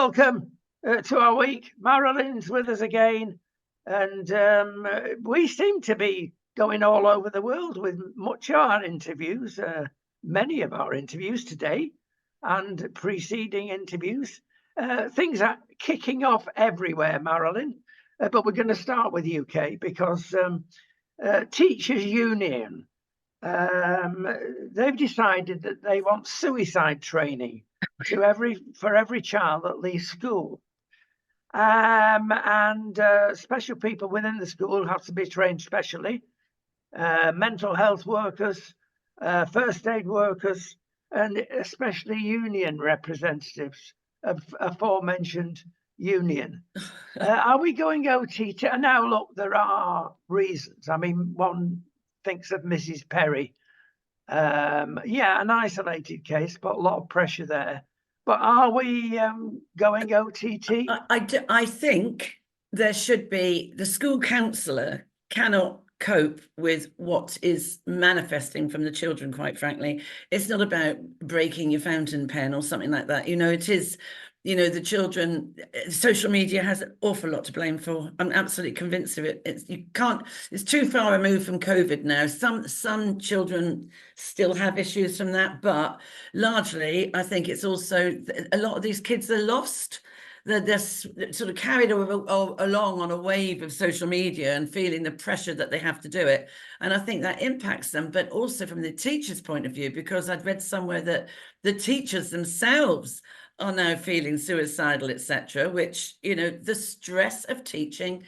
welcome to our week. Marilyn's with us again, and we seem to be going all over the world with much of our interviews, many of our interviews today and preceding interviews. Things are kicking off everywhere, Marilyn, but we're going to start with UK because Teachers Union, they've decided that they want suicide training for every child that leaves school. And special people within the school have to be trained specially. Mental health workers, first aid workers, and especially union representatives of aforementioned union. Are we going OTT? Now, look, there are reasons. I mean, one thinks of Mrs. Perry. An isolated case, but a lot of pressure there. But are we going OTT? I think there should be, the school counsellor cannot cope with what is manifesting from the children, quite frankly. It's not about breaking your fountain pen or something like that. It is, the children, social media has an awful lot to blame for. I'm absolutely convinced of it. It's too far removed from COVID now. Some children still have issues from that, but largely I think it's also a lot of these kids are lost. They're sort of carried along on a wave of social media and feeling the pressure that they have to do it. And I think that impacts them, but also from the teacher's point of view, because I'd read somewhere that the teachers themselves are now feeling suicidal, etc., which, the stress of teaching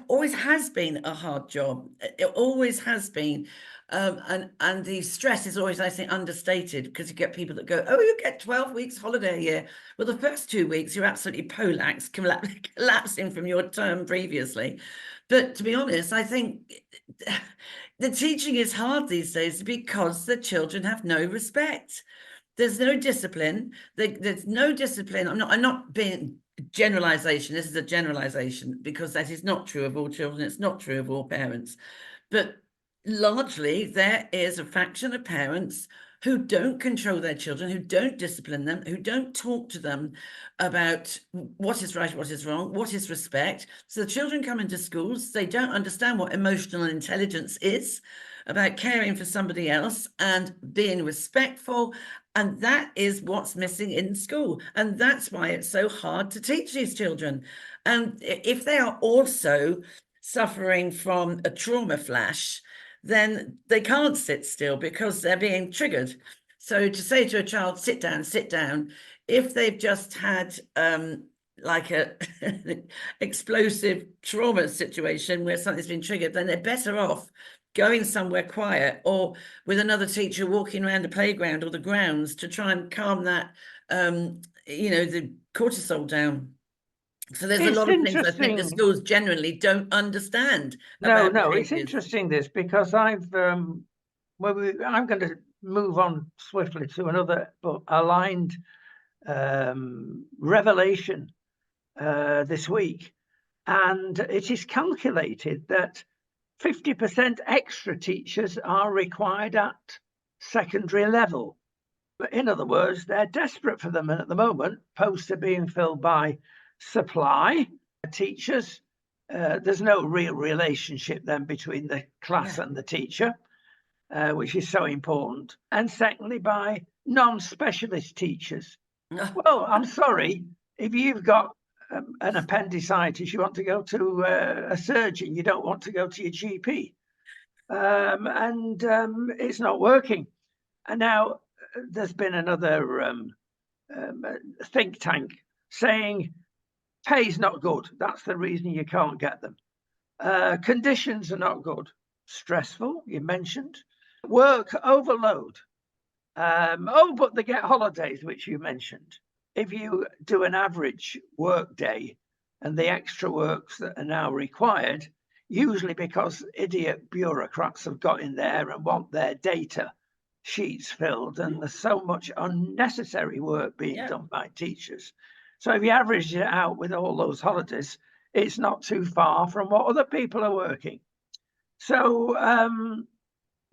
always has been a hard job. It always has been. And the stress is always, I think, understated, because you get people that go, oh, you get 12 weeks holiday a year. Well, the first 2 weeks, you're absolutely collapsing from your term previously. But to be honest, I think the teaching is hard these days because the children have no respect. There's no discipline. There's no discipline. I'm not being generalization. This is a generalization because that is not true of all children. It's not true of all parents. But largely, there is a faction of parents who don't control their children, who don't discipline them, who don't talk to them about what is right, what is wrong, what is respect. So the children come into schools, they don't understand what emotional intelligence is, about caring for somebody else and being respectful. And that is what's missing in school. And that's why it's so hard to teach these children. And if they are also suffering from a trauma flash, then they can't sit still because they're being triggered. So to say to a child, sit down, if they've just had like a explosive trauma situation where something's been triggered, then they're better off going somewhere quiet or with another teacher walking around the playground or the grounds to try and calm that, the cortisol down. So there's a lot of things I think the schools generally don't understand. No, it's interesting this, because I'm going to move on swiftly to another but aligned revelation this week. And it is calculated that 50% extra teachers are required at secondary level. But in other words, they're desperate for them. And at the moment, posts are being filled by supply teachers. There's no real relationship then between the class and the teacher, which is so important. And secondly, by non-specialist teachers. Well, I'm sorry, if you've got an appendicitis, you want to go to a surgeon, you don't want to go to your GP. And it's not working. And now there's been another think tank saying pay's not good. That's the reason you can't get them. Conditions are not good. Stressful, you mentioned. Work overload. But they get holidays, which you mentioned. If you do an average work day and the extra works that are now required, usually because idiot bureaucrats have got in there and want their data sheets filled, and there's so much unnecessary work being done by teachers. So if you average it out with all those holidays, it's not too far from what other people are working. So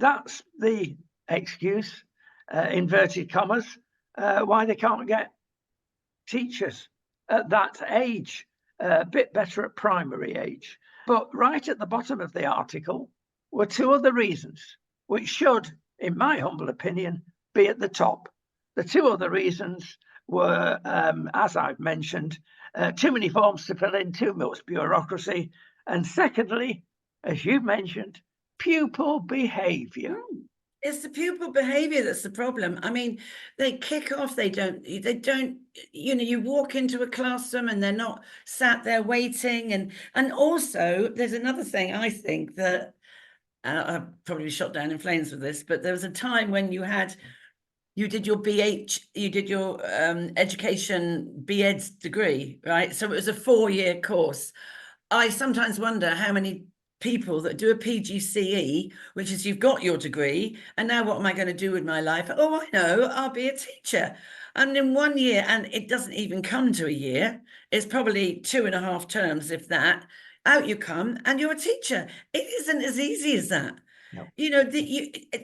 that's the excuse, inverted commas, why they can't get teachers at that age, a bit better at primary age. But right at the bottom of the article were two other reasons, which should, in my humble opinion, be at the top. The two other reasons were, as I've mentioned, too many forms to fill in, too much bureaucracy. And secondly, as you mentioned, pupil behaviour. It's the pupil behavior that's the problem. I mean, they kick off, they don't, you walk into a classroom and they're not sat there waiting. And also there's another thing I think that I've probably shot down in flames with this, but there was a time when you did your you did your education BEd's degree, right? So it was a 4-year course. I sometimes wonder how many people that do a PGCE, which is you've got your degree, and now what am I going to do with my life? Oh, I know, I'll be a teacher. And in 1 year, and it doesn't even come to a year, it's probably 2.5 terms, if that, out you come and you're a teacher. It isn't as easy as that. No.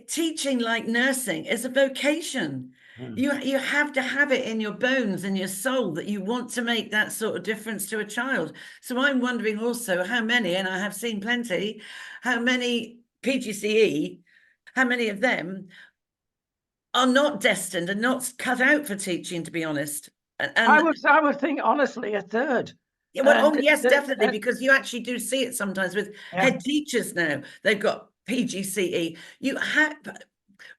Teaching, like nursing, is a vocation. You have to have it in your bones and your soul that you want to make that sort of difference to a child. So I'm wondering also how many, and I have seen plenty, how many PGCE, how many of them are not destined and not cut out for teaching, to be honest. I would think honestly a third. Yeah, well, oh yes, definitely, because you actually do see it sometimes with head teachers now. They've got PGCE. You have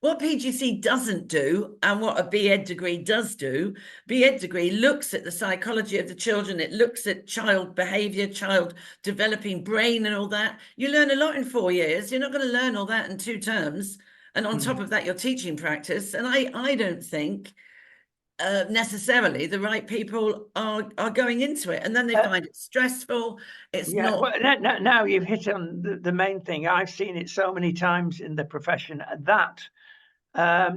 what PGC doesn't do, and what a BEd degree does do. BEd degree looks at the psychology of the children. It looks at child behavior, child developing brain, and all that. You learn a lot in 4 years. You're not going to learn all that in 2 terms. And on top of that, your teaching practice. And I don't think necessarily the right people are going into it, and then they find it stressful. It's not. Well, now you've hit on the main thing. I've seen it so many times in the profession that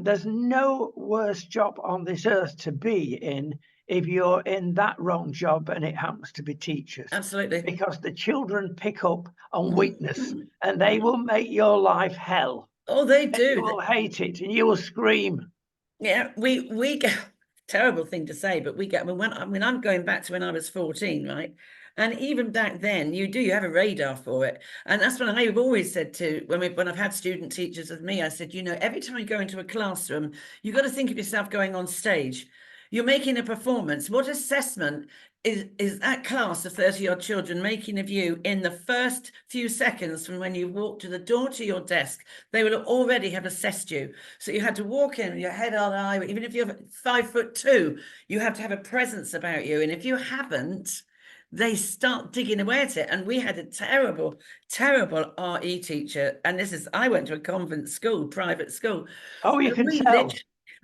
there's no worse job on this earth to be in if you're in that wrong job and it happens to be teachers. Absolutely. Because the children pick up on weakness and they will make your life hell. Oh, they do. You will hate it and you will scream. Yeah, we get terrible thing to say, but we get I'm going back to when I was 14, right? And even back then, you have a radar for it. And that's what I've always said to when I've had student teachers with me, I said, every time you go into a classroom, you've got to think of yourself going on stage. You're making a performance. What assessment is that class of 30-odd children making of you in the first few seconds from when you walk to the door to your desk? They will already have assessed you. So you had to walk in with your head on high, even if you're 5'2", you have to have a presence about you. And if you haven't, they start digging away at it. And we had a terrible, terrible RE teacher. And I went to a convent school, private school. Oh, you can tell.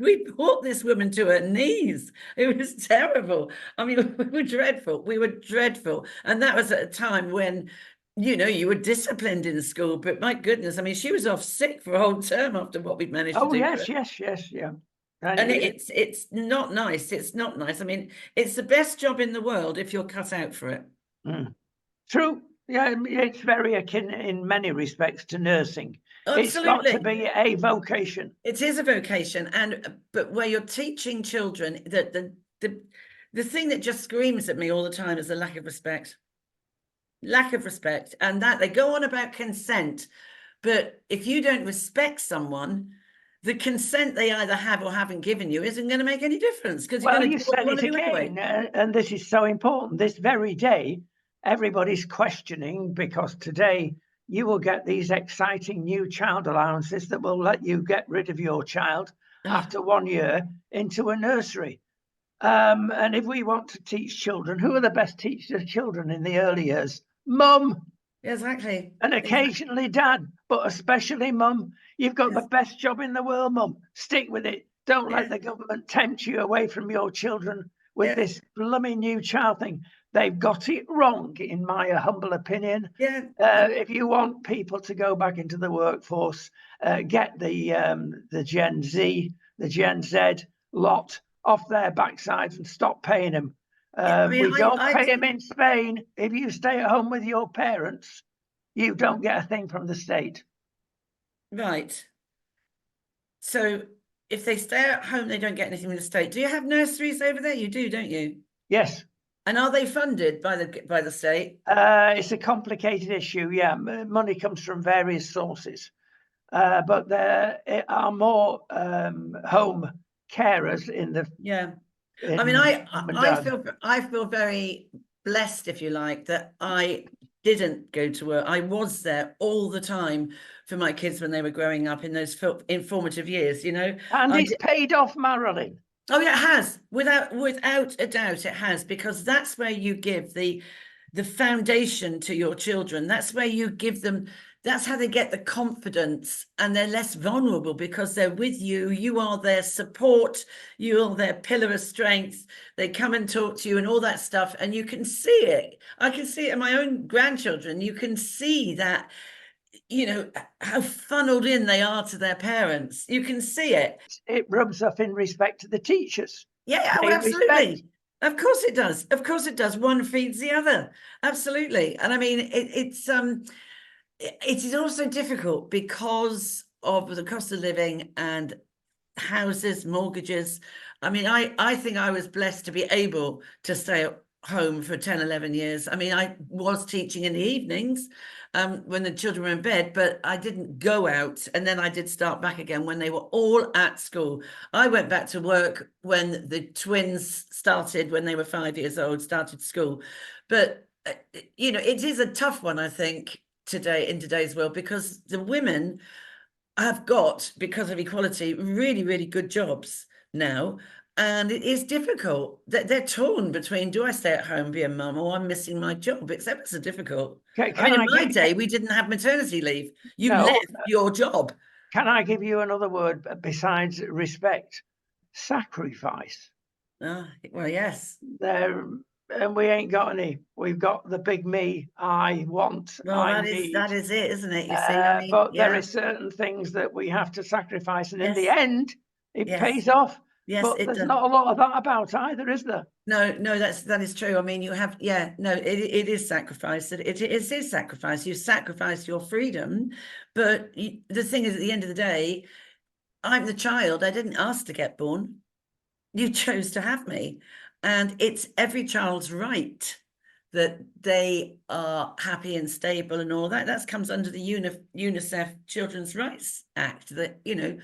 We brought this woman to her knees. It was terrible. I mean, we were dreadful. And that was at a time when, you were disciplined in school. But my goodness, I mean, she was off sick for a whole term after what we'd managed to do. Yes, yeah. And it's not nice. It's not nice. I mean, it's the best job in the world if you're cut out for it. True. Yeah, it's very akin in many respects to nursing. Absolutely. It's got to be a vocation. It is a vocation, but where you're teaching children, the thing that just screams at me all the time is the lack of respect. And that they go on about consent, but if you don't respect someone, the consent they either have or haven't given you isn't going to make any difference, because you said it again, and this is so important. This very day, everybody's questioning, because today you will get these exciting new child allowances that will let you get rid of your child after 1 year into a nursery. And if we want to teach children, who are the best teachers of children in the early years? Mum. Exactly. And occasionally dad, but especially mum. You've got the best job in the world, mum. Stick with it. Don't let the government tempt you away from your children with this blooming new child thing. They've got it wrong, in my humble opinion. If you want people to go back into the workforce, get the Gen Z, the Gen Z lot off their backsides and stop paying them. We don't pay them in Spain. If you stay at home with your parents, you don't get a thing from the state. Right. So if they stay at home, they don't get anything from the state. Do you have nurseries over there? You do, don't you? Yes. And are they funded by the state? It's a complicated issue. Yeah, money comes from various sources, but there are more home carers in the. Yeah. In I mean, mum and dad. I feel very blessed, if you like, that I didn't go to work. I was there all the time for my kids when they were growing up in those informative years, you know. And it's paid off, Marilyn. Oh yeah, it has. Without a doubt, it has, because that's where you give the foundation to your children. That's where you give them, that's how they get the confidence, and they're less vulnerable because they're with you. You are their support, you are their pillar of strength. They come and talk to you and all that stuff, and you can see it. I can see it in my own grandchildren. You can see that, you know, how funneled in they are to their parents. You can see it. It rubs off in respect to the teachers. Yeah, oh, absolutely. Of course it does. Of course it does. One feeds the other. Absolutely. And I mean, it is also difficult because of the cost of living and houses, mortgages. I mean, I think I was blessed to be able to stay at home for 10, 11 years. I mean, I was teaching in the evenings when the children were in bed, but I didn't go out. And then I did start back again when they were all at school. I went back to work when the twins started, when they were 5 years old, started school. But, you know, it is a tough one, I think, today in today's world, because the women have got, because of equality, really, really good jobs now. And it is difficult. They're torn between, do I stay at home, be a mum, or I'm missing my job? It's ever so difficult. I mean, in my day, we didn't have maternity leave. You left your job. Can I give you another word besides respect? Sacrifice. Well, yes. And we ain't got any. We've got the big me. I want. Well, I that need. is it, isn't it? You see, I mean, but there are certain things that we have to sacrifice, and in the end, it pays off. Yes, but there's not a lot of that about either, is there? No, that is true. I mean, you have, it is sacrifice. It is sacrifice. You sacrifice your freedom, but the thing is, at the end of the day, I'm the child. I didn't ask to get born. You chose to have me, and it's every child's right that they are happy and stable and all that. That comes under the UNICEF Children's Rights Act. That, you know,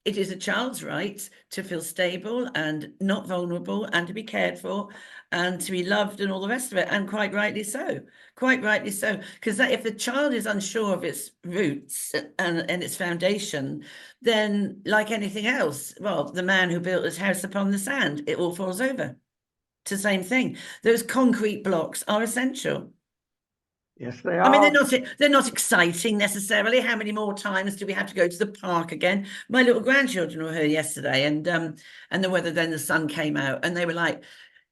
it is a child's right to feel stable and not vulnerable, and to be cared for and to be loved and all the rest of it. And quite rightly so, because if the child is unsure of its roots and its foundation, then like anything else, well, the man who built his house upon the sand, it all falls over. It's the same thing. Those concrete blocks are essential. Yes, they are. I mean, they're not exciting necessarily. How many more times do we have to go to the park again? My little grandchildren were here yesterday, and the weather, then the sun came out, and they were like,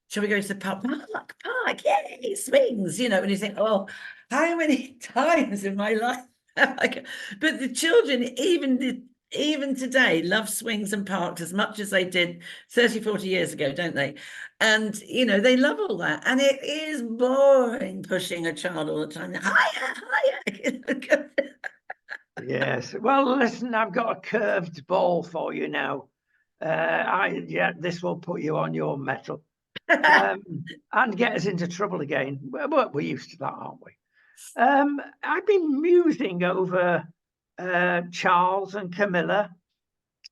shall we go to the park? Park, yay, swings, you know, and you think, oh, how many times in my life have I but the children, even today, love swings and parks as much as they did 30, 40 years ago, don't they? And, you know, they love all that. And it is boring pushing a child all the time. Higher. Yes. Well, listen, I've got a curved ball for you now. This will put you on your mettle and get us into trouble again. Well, we're used to that, aren't we? I've been musing over Charles and Camilla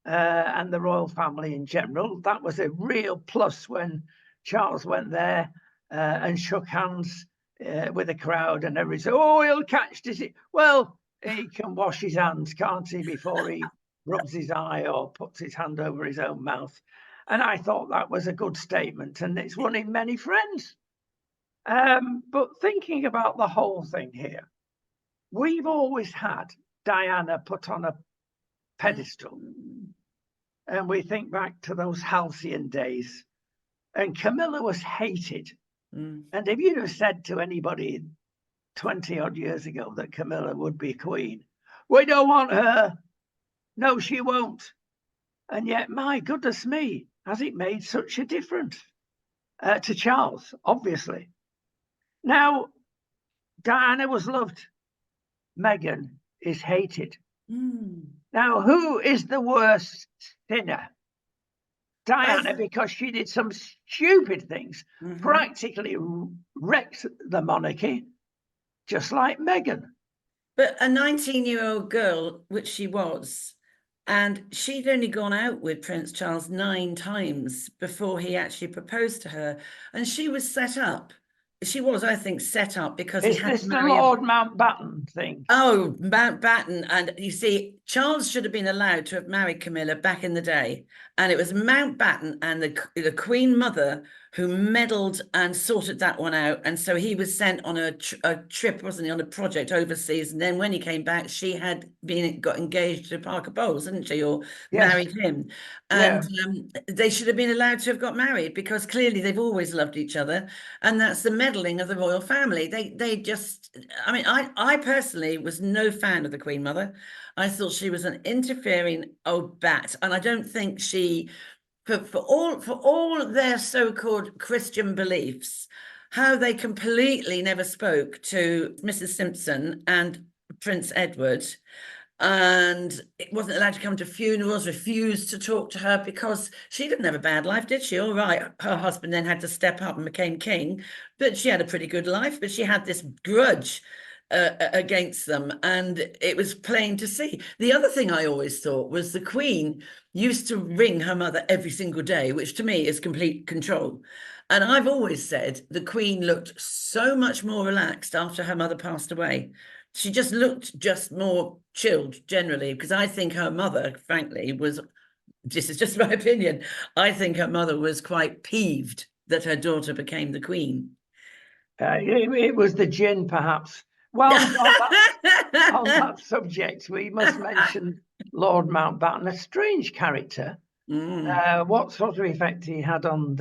and the royal family in general. That was a real plus when Charles went there and shook hands with the crowd, and everybody said, oh, he'll catch disease. Well, he can wash his hands, can't he, before he rubs his eye or puts his hand over his own mouth. And I thought that was a good statement, and it's won him many friends. But thinking about the whole thing here, we've always had Diana put on a pedestal. And we think back to those halcyon days, and Camilla was hated. And if you'd have said to anybody 20 odd years ago that Camilla would be queen, we don't want her. No, she won't. And yet, my goodness me, has it made such a difference to Charles, obviously. Now, Diana was loved. Meghan is hated. Now, who is the worst sinner? Diana, I, because she did some stupid things, mhm. practically wrecked the monarchy, just like Meghan. But a 19-year-old girl, which she was, and she'd only gone out with Prince Charles 9 times before he actually proposed to her. And she was set up. She was, I think, set up because he Is had to this the marry a. Lord Mountbatten thing? Oh, Mountbatten. And you see, Charles should have been allowed to have married Camilla back in the day. And it was Mountbatten and the Queen Mother who meddled and sorted that one out. And so he was sent on a trip, wasn't he, on a project overseas. And then when he came back, she had got engaged to Parker Bowles, hadn't she, or Yes. married him. Yeah. And they should have been allowed to have got married because clearly they've always loved each other. And that's the meddling of the royal family. They just, I mean, I personally was no fan of the Queen Mother. I thought she was an interfering old bat, and I don't think she, for all their so-called Christian beliefs, how they completely never spoke to Mrs. Simpson and Prince Edward, and it wasn't allowed to come to funerals, refused to talk to her because she didn't have a bad life, did she? All right, her husband then had to step up and became king, but she had a pretty good life, but she had this grudge against them, and it was plain to see. The other thing I always thought was the Queen used to ring her mother every single day, which to me is complete control. And I've always said the Queen looked so much more relaxed after her mother passed away. She just looked just more chilled generally, because I think her mother, frankly, was, this is just my opinion, I think her mother was quite peeved that her daughter became the Queen. It was the gin, perhaps. Well, on that subject, we must mention Lord Mountbatten, a strange character. Mm. What sort of effect he had on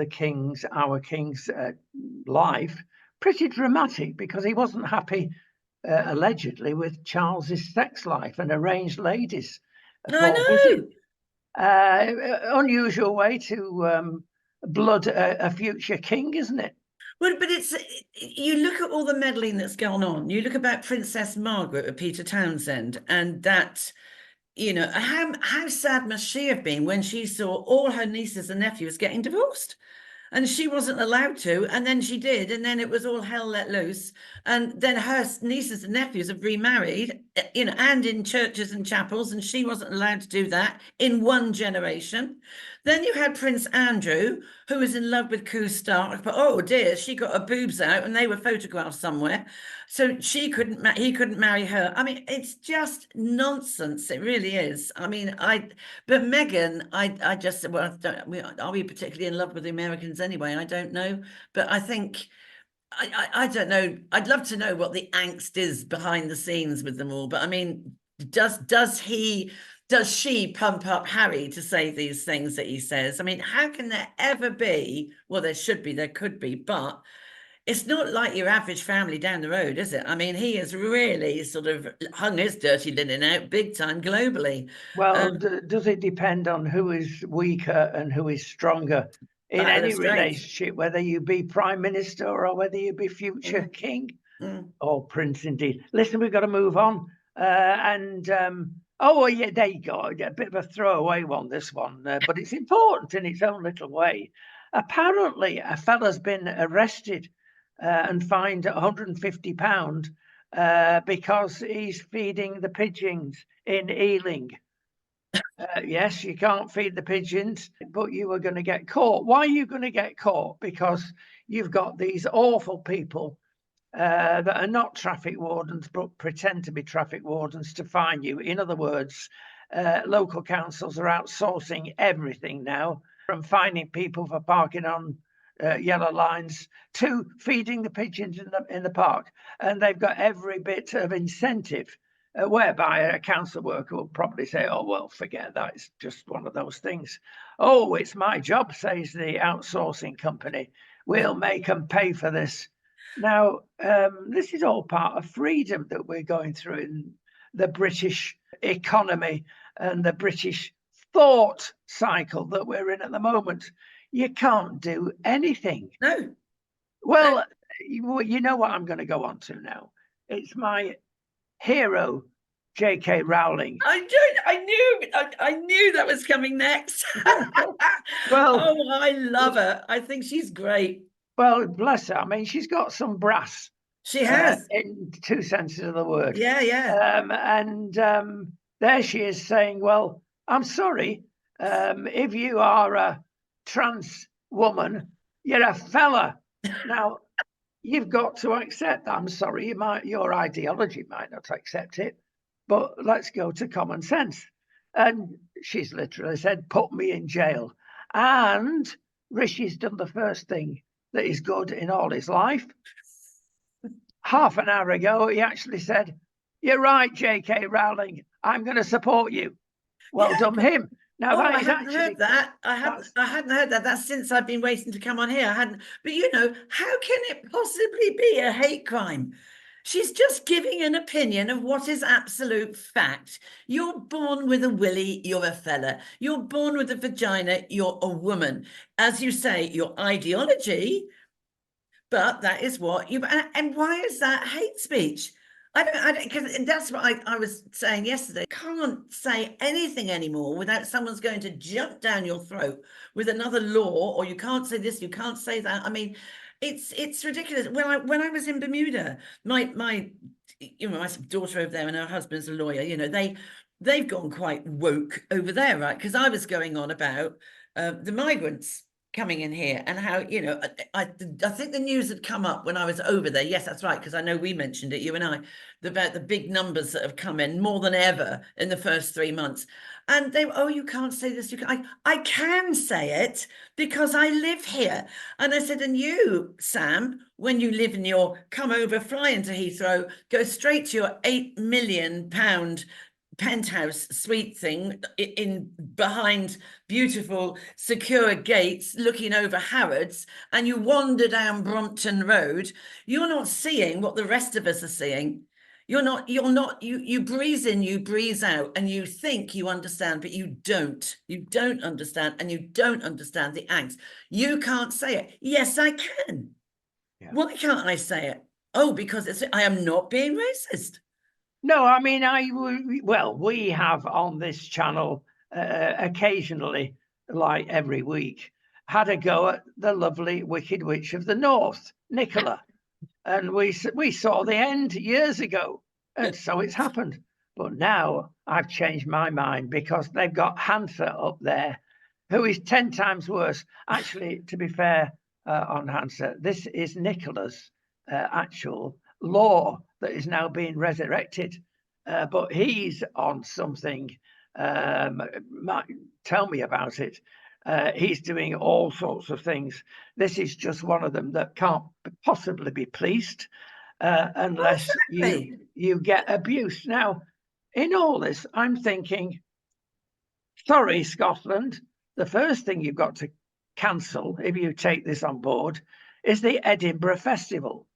our king's life? Pretty dramatic, because he wasn't happy, allegedly, with Charles's sex life and arranged ladies I for visit. know. Unusual way to blood a future king, isn't it? Well, but you look at all the meddling that's gone on. You look about Princess Margaret of Peter Townsend, and that, how sad must she have been when she saw all her nieces and nephews getting divorced? And she wasn't allowed to, and then she did, and then it was all hell let loose. And then her nieces and nephews have remarried, and in churches and chapels, and she wasn't allowed to do that in one generation. Then you had Prince Andrew, who was in love with Coo Stark, but oh dear, she got her boobs out, and they were photographed somewhere, so he couldn't marry her. I mean, it's just nonsense. It really is. I mean, but Meghan, I just said, well, are we particularly in love with the Americans anyway? I don't know. But I think, I don't know. I'd love to know what the angst is behind the scenes with them all. But I mean, does she pump up Harry to say these things that he says? I mean, how can there ever be? Well, there could be, but it's not like your average family down the road, is it? I mean, he has really sort of hung his dirty linen out big time globally. Well, Um, does it depend on who is weaker and who is stronger in any that's right. relationship, whether you be prime minister or whether you be future Mm, king mm. or prince? Indeed. Listen, we've got to move on. Oh, well, yeah, there you go. A bit of a throwaway one, this one, but it's important in its own little way. Apparently, a fella's been arrested and fined £150 because he's feeding the pigeons in Ealing. Yes, you can't feed the pigeons, but you are going to get caught. Why are you going to get caught? Because you've got these awful people that are not traffic wardens but pretend to be traffic wardens to fine you. In other words, local councils are outsourcing everything now, from fining people for parking on yellow lines to feeding the pigeons in the park. And they've got every bit of incentive, whereby a council worker will probably say, oh, well, forget that. It's just one of those things. Oh, it's my job, says the outsourcing company. We'll make them pay for this. Now, this is all part of freedom that we're going through in the British economy and the British thought cycle that we're in at the moment. You can't do anything. No, no. Well, you know what I'm going to go on to now. It's my hero J.K. Rowling. I knew that was coming next. Well, oh, I love her. I think she's great. well, bless her. I mean, she's got some brass She has. in two senses of the word. Yeah, yeah. There she is saying, well, I'm sorry, if you are a trans woman, you're a fella. Now, you've got to accept that. I'm sorry, your ideology might not accept it, but let's go to common sense. And she's literally said, put me in jail. And Rishi's done the first thing that is good in all his life. Half an hour ago, he actually said, you're right, J.K. Rowling, I'm going to support you. Well done him. Now, I hadn't heard that. I hadn't heard that. That's since I've been waiting to come on here. I hadn't. But how can it possibly be a hate crime? She's just giving an opinion of what is absolute fact. You're born with a willy, you're a fella. You're born with a vagina, you're a woman. As you say, your ideology, but that is what you. And why is that hate speech? I don't, because that's what I was saying yesterday. Can't say anything anymore without someone's going to jump down your throat with another law, or you can't say this, you can't say that. I mean, it's ridiculous. When I was in Bermuda, my my daughter over there and her husband's a lawyer. They've gone quite woke over there, right? Because I was going on about the migrants coming in here and how, I think the news had come up when I was over there. Yes, that's right, because I know we mentioned it, you and I, about the big numbers that have come in, more than ever in the first 3 months. And you can't say this. I can say it because I live here. And I said, and you, Sam, when you live in your come over, fly into Heathrow, go straight to your £8 million penthouse suite thing in behind beautiful secure gates looking over Harrods, and you wander down Brompton Road, you're not seeing what the rest of us are seeing. You breeze in, you breeze out, and you think you understand, but you don't understand, and you don't understand the angst. You can't say it. Yes, I can. Yeah. Why can't I say it? Because I am not being racist. No, I mean, we have on this channel occasionally, like every week, had a go at the lovely Wicked Witch of the North, Nicola. And we saw the end years ago, and so it's happened. But now I've changed my mind because they've got Handcart up there, who is 10 times worse. Actually, to be fair on Handcart, this is Nicola's actual law that is now being resurrected. But he's on something. Tell me about it. He's doing all sorts of things. This is just one of them that can't possibly be policed unless you get abuse. Now, in all this, I'm thinking, sorry, Scotland, the first thing you've got to cancel, if you take this on board, is the Edinburgh Festival,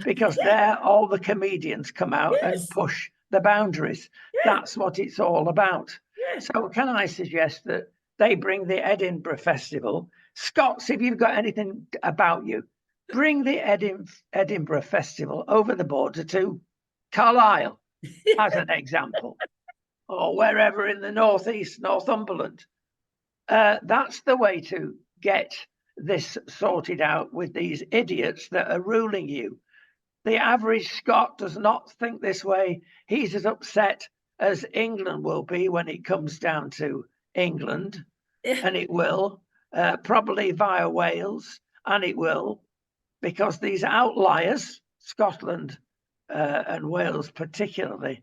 because there all the comedians come out and push the boundaries. That's what it's all about. So can I suggest that they bring the Edinburgh Festival? Scots, if you've got anything about you, bring the Edinburgh Festival over the border to Carlisle, as an example, or wherever in the northeast, Northumberland. That's the way to get this sorted out with these idiots that are ruling you. The average Scot does not think this way. He's as upset as England will be when it comes down to England, and it will, probably via Wales, and it will, because these outliers, Scotland and Wales particularly,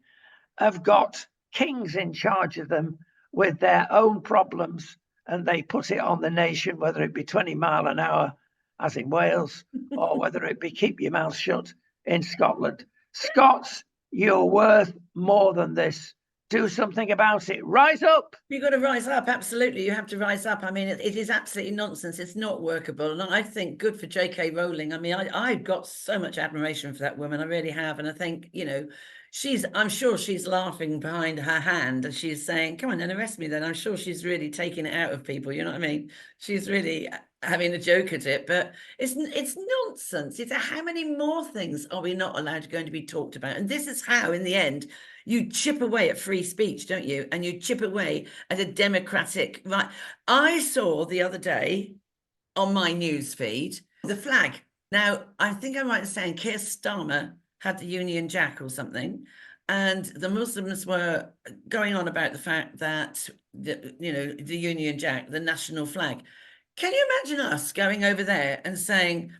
have got kings in charge of them with their own problems, and they put it on the nation, whether it be 20 mile an hour, as in Wales, or whether it be keep your mouth shut in Scotland. Scots, you're worth more than this. Do something about it. Rise up. You've got to rise up. Absolutely. You have to rise up. I mean, it is absolutely nonsense. It's not workable. And I think good for J.K. Rowling. I mean, I've got so much admiration for that woman. I really have. And I think, I'm sure she's laughing behind her hand and she's saying, come on and arrest me then. I'm sure she's really taking it out of people. You know what I mean? She's really having a joke at it, but it's nonsense. It's how many more things are we not allowed to be talked about? And this is how, in the end, You chip away at free speech, don't you? And you chip away at a democratic right. I saw the other day on my news feed the flag. Now, I think I'm right in saying Keir Starmer had the Union Jack or something, and the Muslims were going on about the fact that the Union Jack, the national flag. Can you imagine us going over there and saying,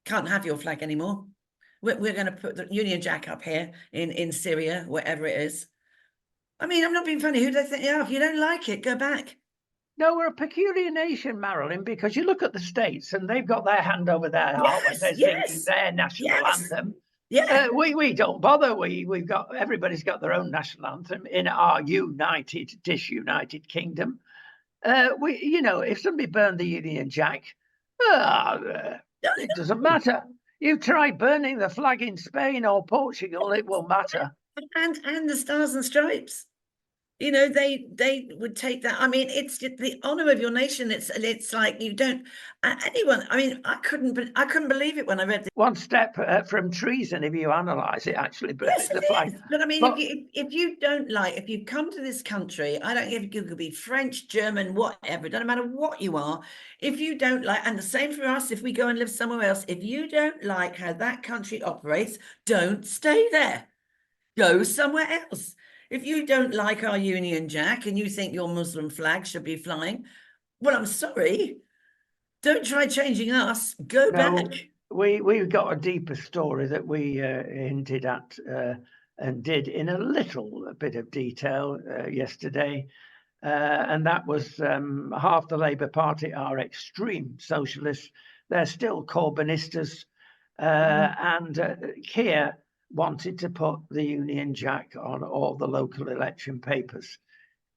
"Can't have your flag anymore. We're going to put the Union Jack up here in Syria, wherever it is." I mean, I'm not being funny. Who do they think? Yeah, if you don't like it, go back. No, we're a peculiar nation, Marilyn, because you look at the States and they've got their hand over their heart when they're singing their national anthem. Yeah. We don't bother. We've got, everybody's got their own national anthem in our disunited kingdom. If somebody burned the Union Jack, it doesn't matter. You try burning the flag in Spain or Portugal, it will matter. And the Stars and Stripes. They would take that. I mean, it's the honor of your nation. It's like you don't anyone. I mean, I couldn't believe it when I read this. One step from treason, if you analyse it, actually. Yes, the flag. But I mean, if you don't like, if you come to this country, I don't care if you could be French, German, whatever. It doesn't matter what you are. If you don't like, and the same for us, if we go and live somewhere else, if you don't like how that country operates, don't stay there. Go somewhere else. If you don't like our Union Jack and you think your Muslim flag should be flying, well, I'm sorry. Don't try changing us. Go back. We've got a deeper story that we hinted at and did in a little bit of detail yesterday. And that was half the Labour Party are extreme socialists. They're still Corbynistas. And Keir wanted to put the Union Jack on all the local election papers.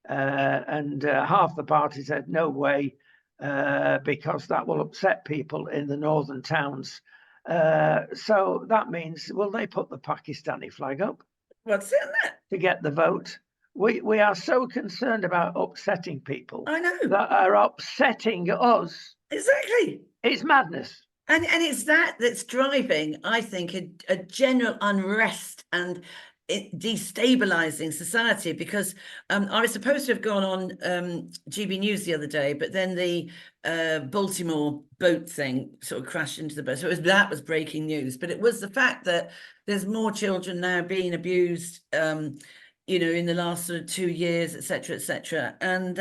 And half the party said, no way, because that will upset people in the northern towns. So that means, will they put the Pakistani flag up? What's in that? To get the vote. We are so concerned about upsetting people. I know. That are upsetting us. Exactly. It's madness. And it's that's driving, I think, a general unrest and destabilizing society, because I was supposed to have gone on GB News the other day, but then the Baltimore boat thing sort of crashed into the boat. So that was breaking news. But it was the fact that there's more children now being abused, in the last sort of 2 years, etc., etc. And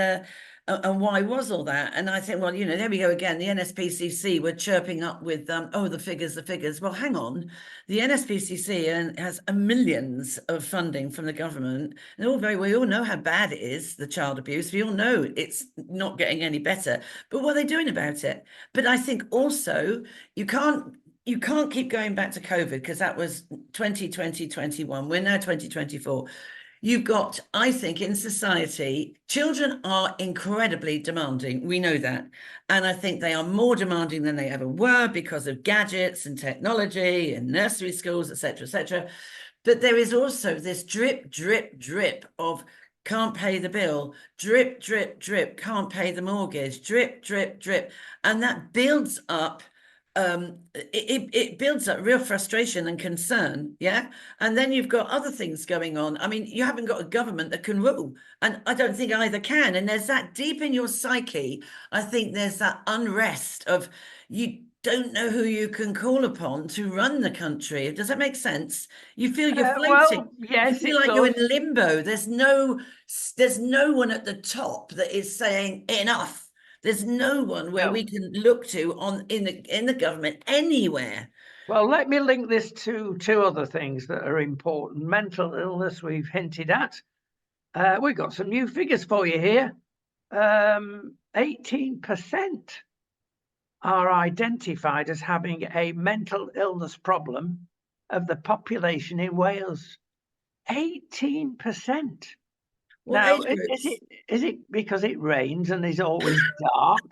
why was all that? And I think, well, there we go again. The NSPCC were chirping up with, the figures. Well, hang on. The NSPCC has millions of funding from the government. And we all know how bad it is, the child abuse. We all know it's not getting any better. But what are they doing about it? But I think also you can't keep going back to COVID, because that was 2020, 21. We're now 2024. You've got, I think, in society, children are incredibly demanding. We know that. And I think they are more demanding than they ever were because of gadgets and technology and nursery schools, etc., etc. But there is also this drip, drip, drip of can't pay the bill, drip, drip, drip, can't pay the mortgage, drip, drip, drip. And that builds up it builds up real frustration and concern, yeah? And then you've got other things going on. I mean, you haven't got a government that can rule, and I don't think either can. And there's that deep in your psyche, I think there's that unrest of you don't know who you can call upon to run the country. Does that make sense? You feel you're floating. Well, yes, you feel like you're in limbo. There's no one at the top that is saying enough. There's no one where we can look to in the government anywhere. Well, let me link this to two other things that are important. Mental illness, we've hinted at. We've got some new figures for you here. 18% are identified as having a mental illness problem of the population in Wales. 18%. Now, is it because it rains and is always dark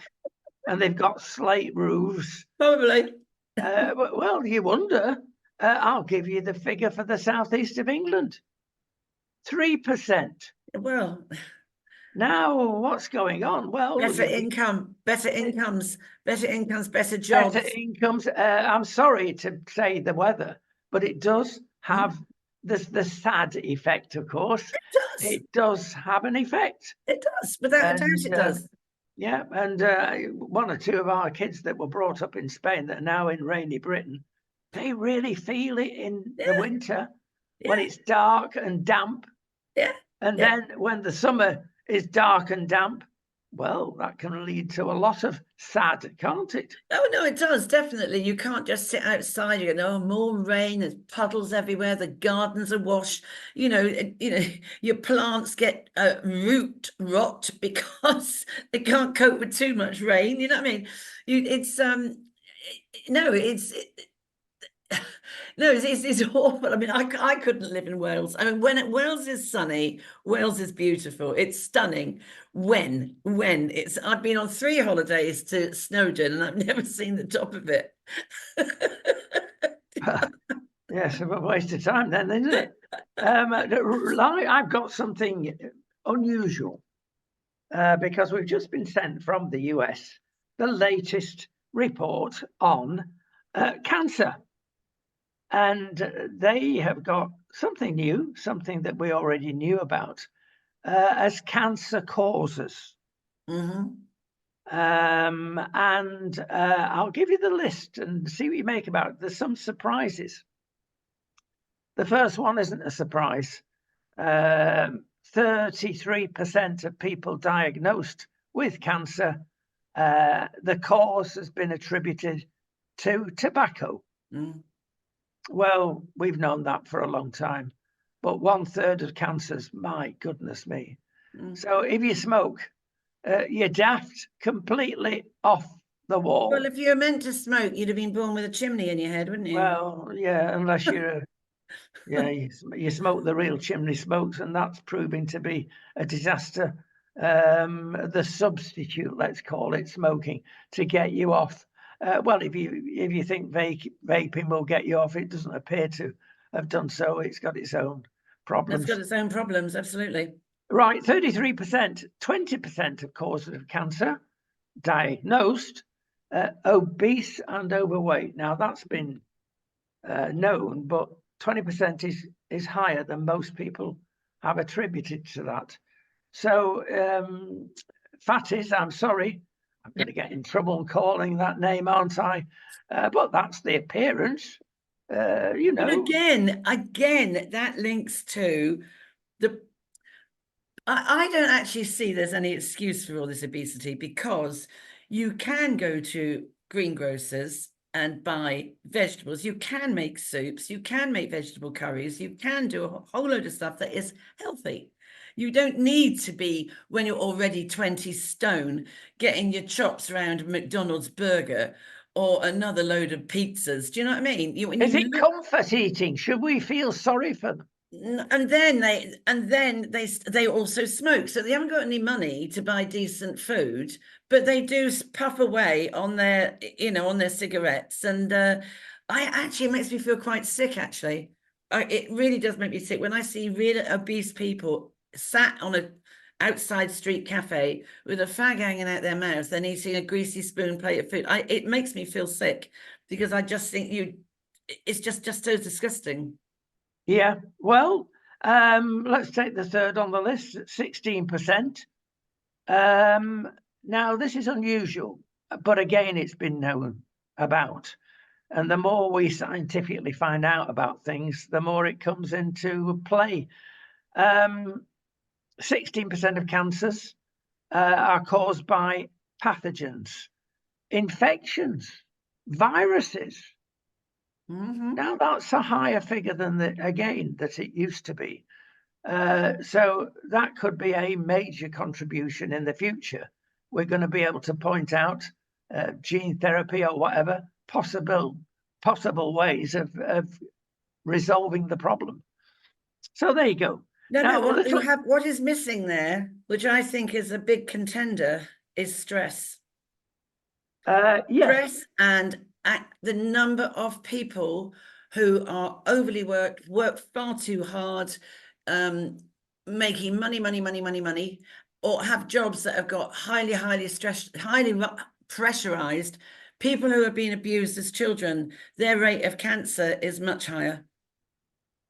and they've got slate roofs? Probably. Well, you wonder. I'll give you the figure for the southeast of England. 3%. Well, now what's going on? Well, better incomes, better jobs. Better incomes. I'm sorry to say the weather, but it does have there's the sad effect, of course. It does. It does have an effect. It does. Without a doubt, it does. Yeah, and one or two of our kids that were brought up in Spain that are now in rainy Britain, they really feel it in the winter when it's dark and damp. Yeah. And then when the summer is dark and damp, well, that can lead to a lot of sad, can't it? Oh, no, it does, definitely. You can't just sit outside. You go, oh, more rain, there's puddles everywhere, the gardens are washed, your plants get root rot because they can't cope with too much rain. You know what I mean? It's awful. I mean, I couldn't live in Wales. I mean, when Wales is sunny, Wales is beautiful. It's stunning. When I've been on 3 holidays to Snowdon and I've never seen the top of it. Yes, a waste of time then, isn't it? I've got something unusual because we've just been sent from the US the latest report on cancer. And they have got something new, something that we already knew about, as cancer causes. Mm-hmm. And I'll give you the list and see what you make about it. There's some surprises. The first one isn't a surprise. 33% of people diagnosed with cancer, the cause has been attributed to tobacco. Mm. Well, we've known that for a long time, but 1/3 of cancers, my goodness me. Mm. So if you smoke, you're daft, completely off the wall. Well, if you were meant to smoke, you'd have been born with a chimney in your head, wouldn't you? Well, yeah, unless you're, you smoke the real chimney smokes, and that's proving to be a disaster. The substitute, let's call it, smoking to get you off. Well, if you think vaping will get you off, it doesn't appear to have done so. It's got its own problems. It's got its own problems, absolutely. Right, 33%, 20% of causes of cancer diagnosed, obese and overweight. Now that's been known, but 20% is higher than most people have attributed to that. So fatties, I'm sorry, I'm going to get in trouble calling that name, aren't I? But that's the appearance, But again, that links to I don't actually see there's any excuse for all this obesity, because you can go to greengrocers and buy vegetables. You can make soups, you can make vegetable curries, you can do a whole load of stuff that is healthy. You don't need to be, when you're already 20 stone, getting your chops around a McDonald's burger or another load of pizzas. Do you know what I mean? Is it comfort eating? Should we feel sorry for them? And then they also smoke, so they haven't got any money to buy decent food, but they do puff away on their cigarettes. And it makes me feel quite sick, actually. It really does make me sick when I see really obese people sat on a outside street cafe with a fag hanging out their mouth, then eating a greasy spoon plate of food. It makes me feel sick, because I just think it's just so disgusting. Yeah, well, let's take the third on the list, 16%. Now, this is unusual, but again, it's been known about. And the more we scientifically find out about things, the more it comes into play. 16% of cancers are caused by pathogens, infections, viruses. Mm-hmm. Now that's a higher figure than that it used to be. So that could be a major contribution in the future. We're going to be able to point out gene therapy or whatever possible ways of resolving the problem. So there you go. What is missing there, which I think is a big contender, is stress. Yes. Stress and the number of people who are overly work far too hard, making money, or have jobs that have got highly stressed, highly pressurized. People who have been abused as children, their rate of cancer is much higher.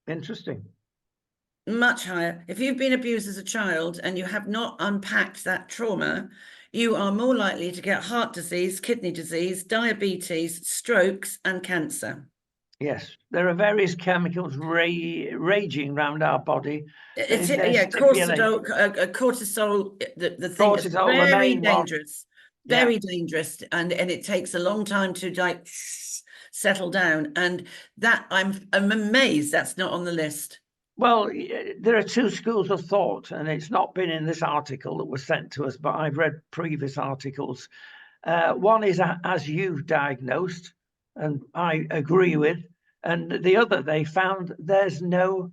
Interesting. Much higher. If you've been abused as a child and you have not unpacked that trauma, you are more likely to get heart disease, kidney disease, diabetes, strokes, and cancer. Yes, there are various chemicals raging around our body. It's They're yeah, stimulated. cortisol. The thing is Cortisol, the very main one. dangerous, Yeah. and it takes a long time to like settle down. And that I'm amazed that's not on the list. Well, there are two schools of thought, and it's not been in this article that was sent to us, but I've read previous articles. One is as you diagnosed, and I agree with, and the other, they found there's no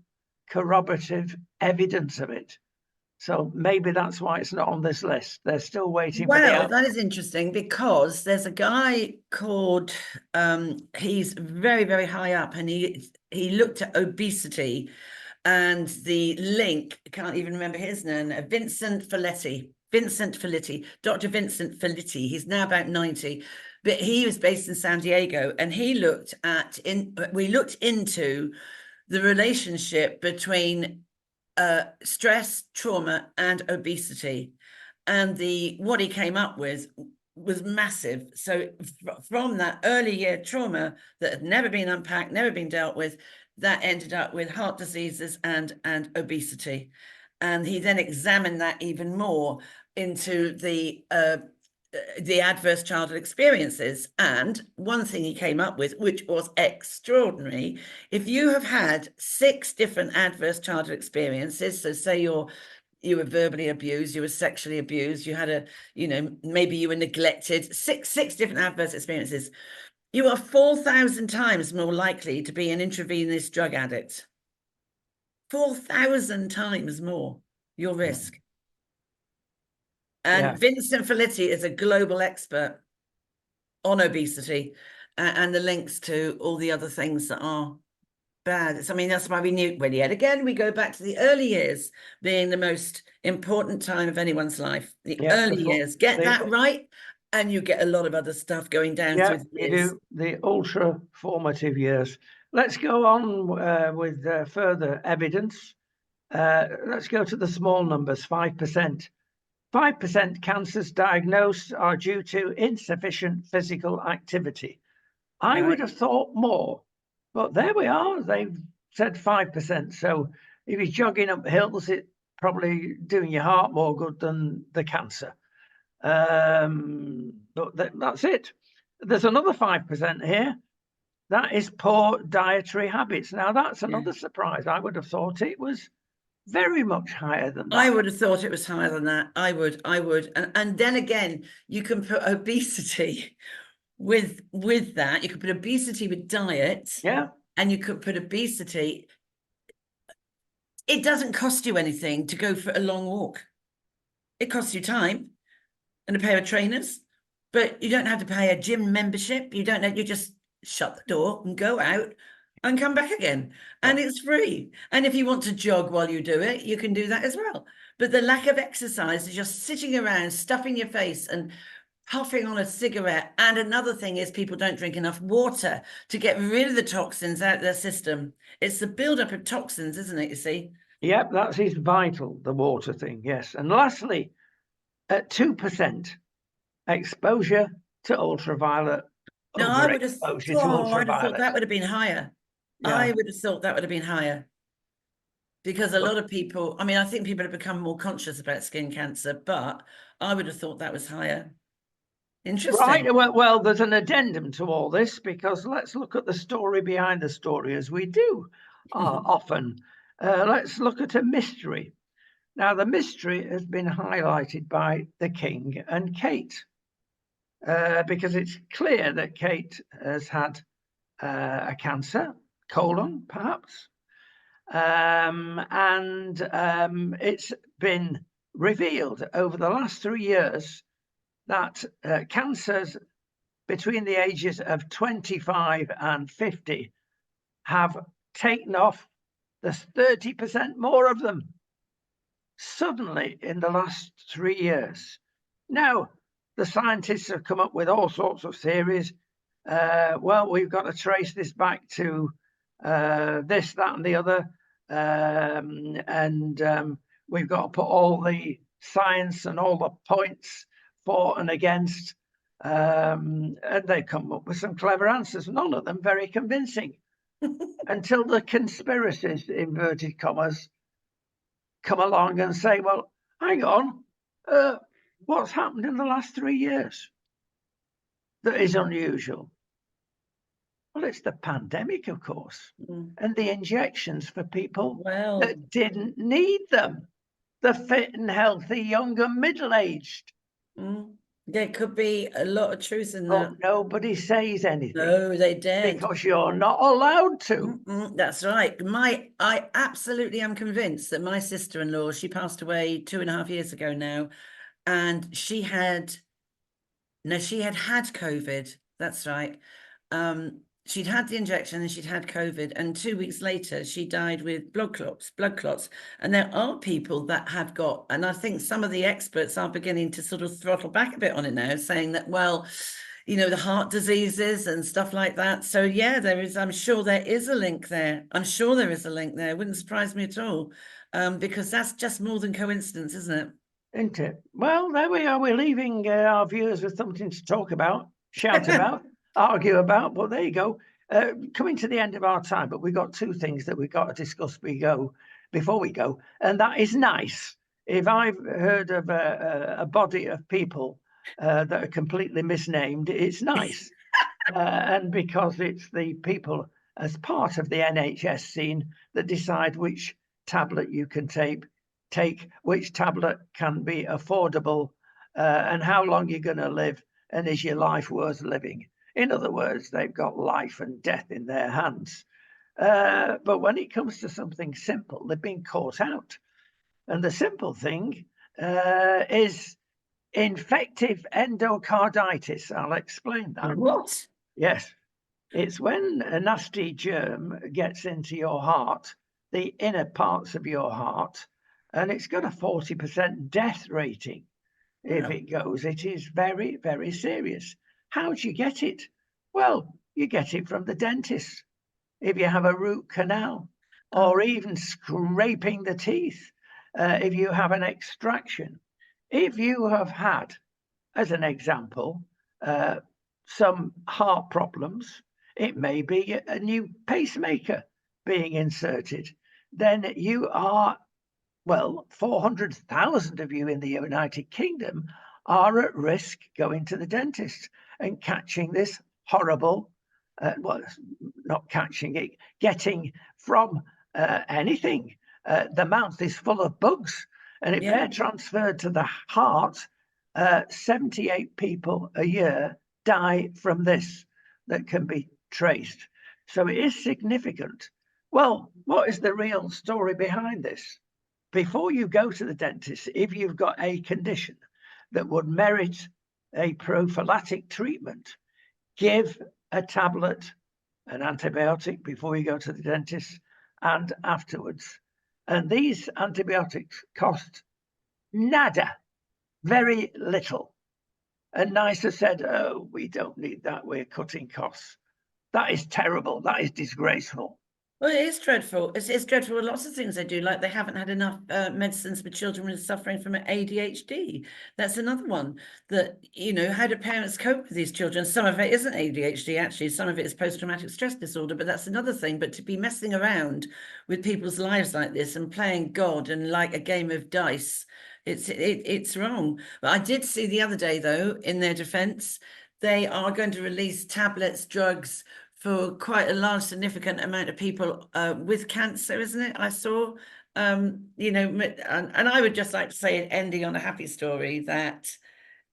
corroborative evidence of it. So maybe that's why it's not on this list. They're still waiting for the Well, outcome. that is interesting because there's a guy called he's very, very high up, and he looked at obesity and the link, I can't even remember his name, Vincent Folletti, Dr. Vincent Folletti. He's now about 90, but he was based in San Diego, and we looked into the relationship between stress, trauma, and obesity. And what he came up with was massive. So from that early year trauma that had never been unpacked, never been dealt with, that ended up with heart diseases and obesity. And he then examined that even more into the adverse childhood experiences. And one thing he came up with, which was extraordinary, if you have had 6 different adverse childhood experiences, so say you were verbally abused, you were sexually abused, you had maybe you were neglected, six different adverse experiences, you are 4,000 times more likely to be an intravenous drug addict. 4,000 times more your risk. And Vincent Folletti is a global expert on obesity and the links to all the other things that are bad. That's why we knew yet again, we go back to the early years being the most important time of anyone's life. The early years, get that right, and you get a lot of other stuff going down through the years. You do, the ultra formative years. Let's go on with further evidence. Let's go to the small numbers, 5%. 5% cancers diagnosed are due to insufficient physical activity. I would have thought more, but there we are. They've said 5%. So if you're jogging up hills, it's probably doing your heart more good than the cancer. But that's it. There's another 5% here. That is poor dietary habits. Now, that's another surprise. I would have thought it was very much higher than that. I would have thought it was higher than that. I would. And then again, you can put obesity with that. You could put obesity with diet. Yeah. And you could put obesity. It doesn't cost you anything to go for a long walk. It costs you time and a pair of trainers, but you don't have to pay a gym membership. You just shut the door and go out and come back again. And it's free. And if you want to jog while you do it, you can do that as well. But the lack of exercise is just sitting around, stuffing your face and puffing on a cigarette. And another thing is people don't drink enough water to get rid of the toxins out of their system. It's the buildup of toxins, isn't it, you see? Yep, that is vital, the water thing, yes. And lastly, at 2%, exposure to ultraviolet. No, I would have thought that would have been higher. Yeah. I would have thought that would have been higher. Because a lot of people, I think people have become more conscious about skin cancer, but I would have thought that was higher. Interesting. Right. Well, there's an addendum to all this, because let's look at the story behind the story, as we do often. Let's look at a mystery. Now, the mystery has been highlighted by the King and Kate, because it's clear that Kate has had a cancer, colon, perhaps. And it's been revealed over the last 3 years that cancers between the ages of 25 and 50 have taken off. There's 30% more of them suddenly in the last 3 years. Now, the scientists have come up with all sorts of theories. Well, we've got to trace this back to this, that, and the other. We've got to put all the science and all the points for and against. And they come up with some clever answers, none of them very convincing, until the conspiracies, inverted commas, come along and say, well, hang on, what's happened in the last 3 years that is unusual? Well, it's the pandemic, of course, and the injections for people that didn't need them, the fit and healthy, young and middle-aged. There could be a lot of truth in that. Nobody says anything. No, they daren't. Because you're not allowed to. That's right. I absolutely am convinced that my sister-in-law, she passed away 2.5 years ago now, and she had COVID. That's right. She'd had the injection and she'd had COVID, and 2 weeks later she died with blood clots. And there are people that have got, and I think some of the experts are beginning to sort of throttle back a bit on it now, saying that, well, you know, the heart diseases and stuff like that. So yeah, I'm sure there is a link there. It wouldn't surprise me at all, because that's just more than coincidence, isn't it? Isn't it? Well, there we are. We're leaving our viewers with something to talk about, shout about, argue about. But there you go. Coming to the end of our time, but we've got two things that we've got to discuss before we go, and that is nice. If I've heard of a body of people that are completely misnamed, it's nice. And because it's the people as part of the NHS scene that decide which tablet you can take, which tablet can be affordable, and how long you're going to live, and is your life worth living? In other words, they've got life and death in their hands. But when it comes to something simple, they've been caught out. And the simple thing is infective endocarditis. I'll explain that. What? Yes. It's when a nasty germ gets into your heart, the inner parts of your heart, and it's got a 40% death rating. If it goes, it is very, very serious. How do you get it? Well, you get it from the dentist. If you have a root canal, or even scraping the teeth, if you have an extraction. If you have had, as an example, some heart problems, it may be a new pacemaker being inserted, then you are, well, 400,000 of you in the United Kingdom are at risk going to the dentist and catching this horrible, well, not catching it, getting from anything. The mouth is full of bugs, and if they're transferred to the heart, 78 people a year die from this that can be traced. So it is significant. Well, what is the real story behind this? Before you go to the dentist, if you've got a condition that would merit a prophylactic treatment, give a tablet, an antibiotic before you go to the dentist and afterwards. And these antibiotics cost nada, very little. And NICE said, oh, we don't need that, we're cutting costs. That is terrible, that is disgraceful. Well, it is dreadful. It's dreadful with lots of things they do, like they haven't had enough medicines for children suffering from ADHD. That's another one that, you know, how do parents cope with these children? Some of it isn't ADHD, actually. Some of it is post-traumatic stress disorder, but that's another thing. But to be messing around with people's lives like this and playing God and like a game of dice, it's wrong. But I did see the other day, though, in their defense, they are going to release tablets, drugs, for quite a large, significant amount of people with cancer, isn't it? I saw, you know, and I would just like to say, ending on a happy story, that,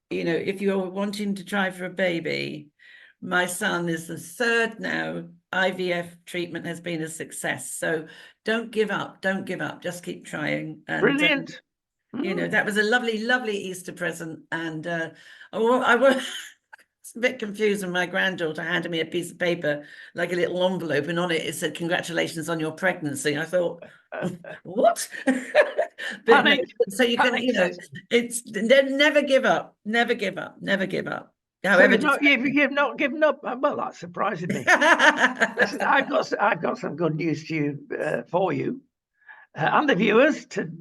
you know, if you're wanting to try for a baby, my son is the 3rd now. IVF treatment has been a success. So don't give up. Don't give up. Just keep trying. And, brilliant. You know, that was a lovely, lovely Easter present. And I was a bit confused when my granddaughter handed me a piece of paper, like a little envelope, and on it said, "Congratulations on your pregnancy." I thought, what? Panic. So you can, you know, it's never give up, never give up, never give up. However, You've not given up. Well, that's surprising me. Listen, I've got some good news to you for you and the viewers to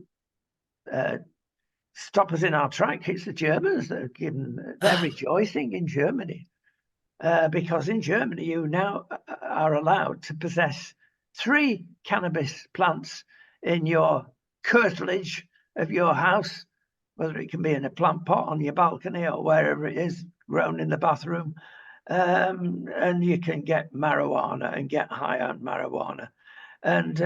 stop us in our track. It's the Germans that have given. They're rejoicing in Germany because in Germany you now are allowed to possess 3 cannabis plants in your curtilage of your house, whether it can be in a plant pot on your balcony or wherever it is, grown in the bathroom. And you can get marijuana and get high on marijuana. And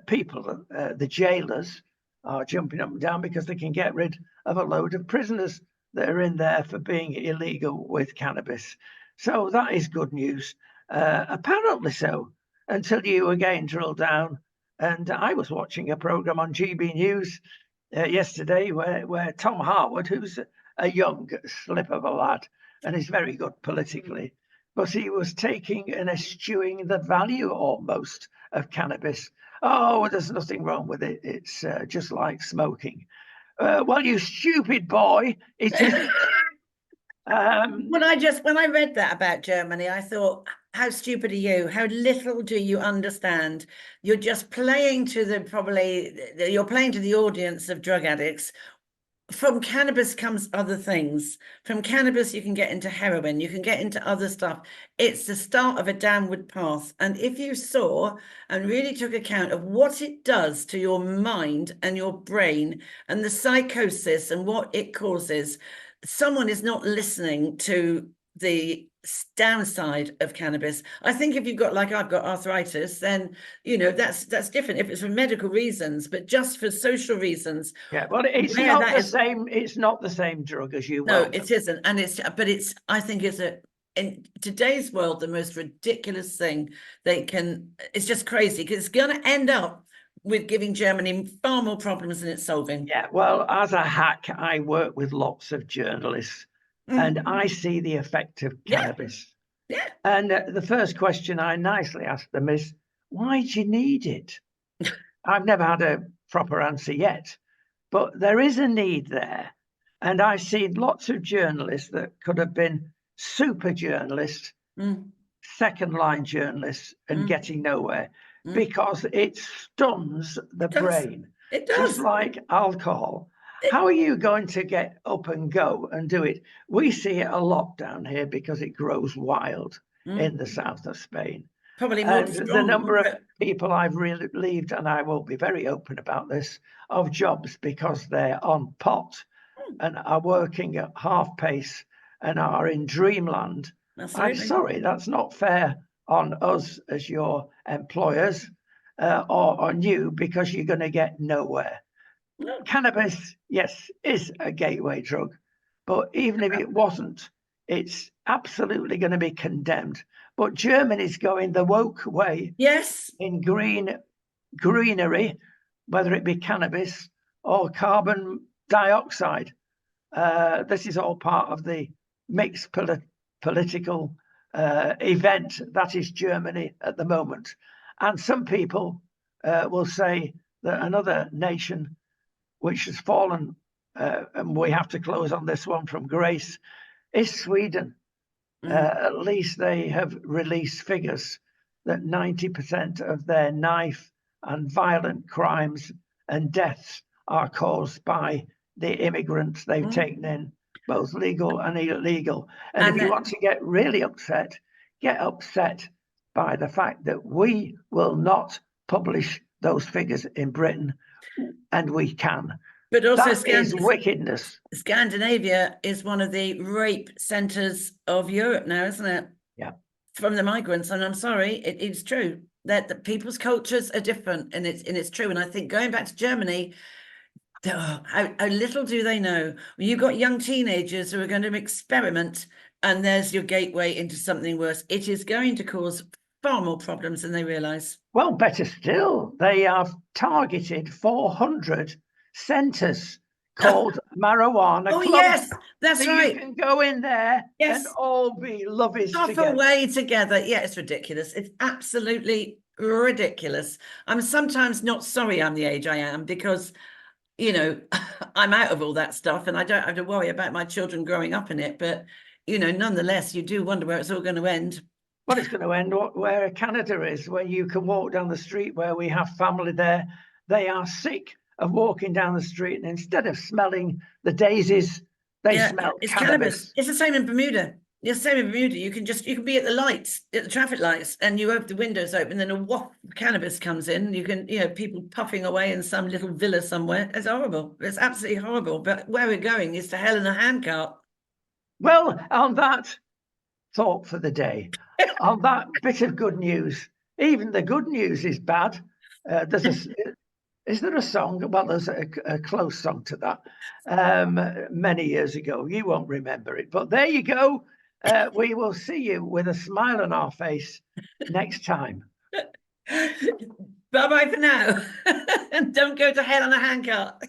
people, the jailers, are jumping up and down because they can get rid of a load of prisoners that are in there for being illegal with cannabis. So that is good news. Apparently so, until you again drill down. And I was watching a program on GB News yesterday where Tom Harwood, who's a young slip of a lad and is very good politically, but he was taking and eschewing the value almost of cannabis. Oh, there's nothing wrong with it. It's just like smoking. Well, you stupid boy, it isn't. When I read that about Germany, I thought, how stupid are you? How little do you understand? You're just playing to you're playing to the audience of drug addicts. From cannabis comes other things. From cannabis, you can get into heroin, you can get into other stuff. It's the start of a downward path. And if you saw and really took account of what it does to your mind and your brain and the psychosis and what it causes, someone is not listening to the downside of cannabis. I think if you've got, like I've got, arthritis, then that's different if it's for medical reasons, but just for social reasons. Yeah, well, it's not the same. It's not the same drug as you. No, it isn't, and I think it's in today's world the most ridiculous thing they can. It's just crazy because it's going to end up with giving Germany far more problems than it's solving. Yeah, well, as a hack, I work with lots of journalists, and I see the effect of cannabis. Yeah. And the first question I nicely ask them is, why do you need it? I've never had a proper answer yet, but there is a need there. And I've seen lots of journalists that could have been super journalists, second line journalists, and getting nowhere because it stuns the brain. It does. Just like alcohol. How are you going to get up and go and do it? We see it a lot down here because it grows wild in the south of Spain. Probably more and the number of people I've relieved, and I will be very open about this, of jobs because they're on pot and are working at half pace and are in dreamland. Absolutely. I'm sorry, that's not fair on us as your employers or on you, because you're going to get nowhere. No. Cannabis, yes, is a gateway drug, but even if it wasn't, it's absolutely going to be condemned. But Germany's going the woke way. Yes. In greenery, whether it be cannabis or carbon dioxide. This is all part of the mixed political event that is Germany at the moment. And some people will say that another nation which has fallen, and we have to close on this one from grace, is Sweden. At least they have released figures that 90% of their knife and violent crimes and deaths are caused by the immigrants they've taken in, both legal and illegal. And if you want to get really upset, get upset by the fact that we will not publish those figures in Britain, and we can. But also, that is wickedness. Scandinavia is one of the rape centres of Europe now, isn't it? Yeah. From the migrants, and I'm sorry, it's true that the people's cultures are different, and it's true. And I think going back to Germany, how little do they know? You've got young teenagers who are going to experiment, and there's your gateway into something worse. It is going to cause far more problems than they realise. Well, better still, they have targeted 400 centres called marijuana clubs. Yes, that's so right. You can go in there and all be lovers together. Away together. Yeah, it's ridiculous. It's absolutely ridiculous. I'm sometimes not sorry I'm the age I am, because, I'm out of all that stuff and I don't have to worry about my children growing up in it. But nonetheless, you do wonder where it's all going to end. Well, it's going to end where Canada is, where you can walk down the street, where we have family there. They are sick of walking down the street, and instead of smelling the daisies, they smell it's cannabis. It's the same in Bermuda. It's the same in Bermuda. You can be at the lights, at the traffic lights, and you open the windows open, then a waft of cannabis comes in. You can, people puffing away in some little villa somewhere. It's horrible. It's absolutely horrible. But where we're going is to hell in a handcart. Well, on that thought for the day, on that bit of good news, even the good news is bad. Is there a song? Well, there's a close song to that many years ago. You won't remember it, but there you go. We will see you with a smile on our face next time. Bye-bye for now. And don't go to hell on a handcart.